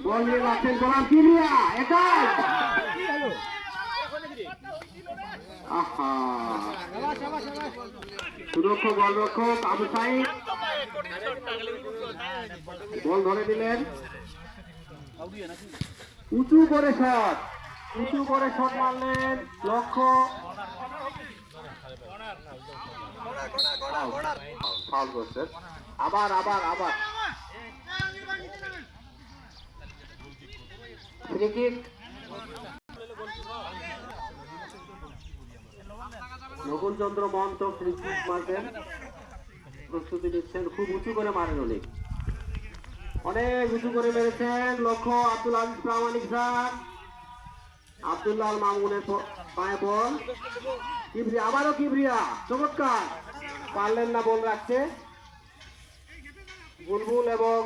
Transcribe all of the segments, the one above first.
বল নিয়ে যাচ্ছেন গোলাম কিবরিয়া একাই। আহা সুরক্ষক গোলরক্ষক আবু সাইদ বল ধরে দিলেন। উঁচু করে শট মারলেন। লক্ষ্য ফাউল করছেন। আবার ফ্রি কিক। নকুল চন্দ্র মহন্ত ফ্রি কিক মারবেন, প্রস্তুতি নিচ্ছেন। খুব উঁচু করে মারেন, অনেক উঁচু করে মেরেছেন। লক্ষ্য আব্দুল আজিজ প্রামাণিক স্যার। আব্দুল্লাহ মামুনের পায়ে বল। কিবরিয়া, আবারও কিবরিয়া, চমৎকার। পারলেন না, বল রাখছে বুলবুল এবং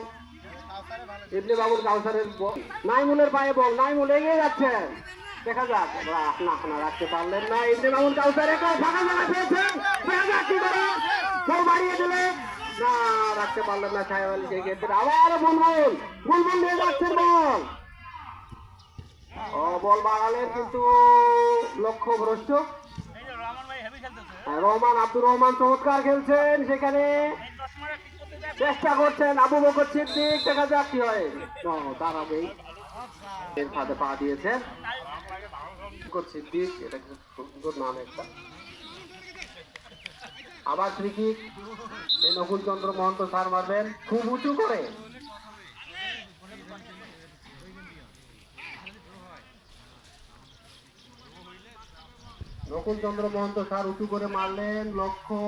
ইবনে বাবুল কাউসারের বল। নাইমুলের পায়ে বল, নাইমুল এগিয়ে যাচ্ছেন, দেখা যাক। না রাখতে পারলেন না। ইবনে বাবুল কাউসার একটা ফাঁকা জায়গা পেয়েছেন, দেখা যাক কি করে। বল বাড়িয়ে দিলেন, না রাখতে পারলেন না। সাহেব আলীকে এগিয়ে দিলেন। আবার বুলবুল নিয়ে যাচ্ছেন বল। বল বাড়ালেন কিন্তু লক্ষ্য ভ্রষ্ট। রহমান, আব্দুর রহমান চমৎকার খেলছেন, সেখানে চেষ্টা করছেন আবু বকর সিদ্দিক, দেখা যাক কি হয়। দাঁড়াবেই এর ফাঁদে পা দিয়েছেন সিদ্দিক, এটা সুন্দর নাম একটা। আবার ফ্রি কিক, নকুল চন্দ্র মহন্ত স্যার মারবেন খুব উঁচু করে। নকুল চন্দ্র মহন্ত স্যার উঁচু করে মারলেন। লক্ষ্য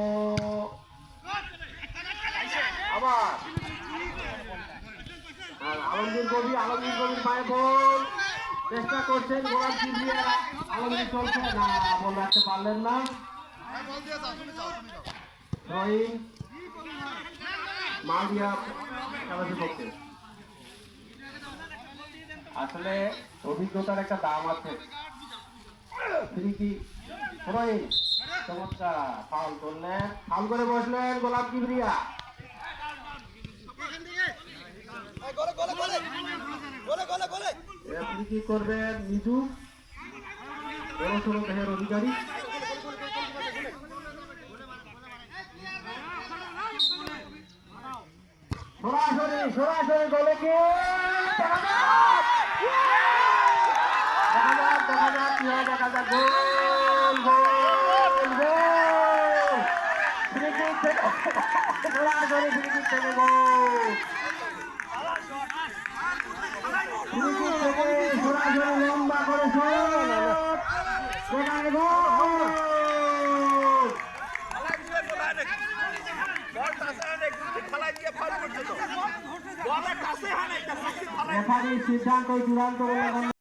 আবার আলমগীর কবির পায়ে বল, চেষ্টা করছেন গোলাম কিবরিয়া। আলমগীর চলছে না, বল রাখতে পারলেন না। রহিম মালিয়া খেলাতে পক্ষে। আসলে অভিজ্ঞতার একটা দাম আছে। রহিম চমৎকার ফাউল করলেন, ফাউল করে বসলেন গোলাম কিবরিয়া। কি করবেন নিজু, 16 দেহের অধিকারী। সরাসরি গোলে কি দেখা যাক কি হয়, দেখা যাক। সরাসরি ফ্রি কিক থেকে গোল। সরাসরি লম্বা করে সিদ্ধান্ত চূড়ান্ত বলে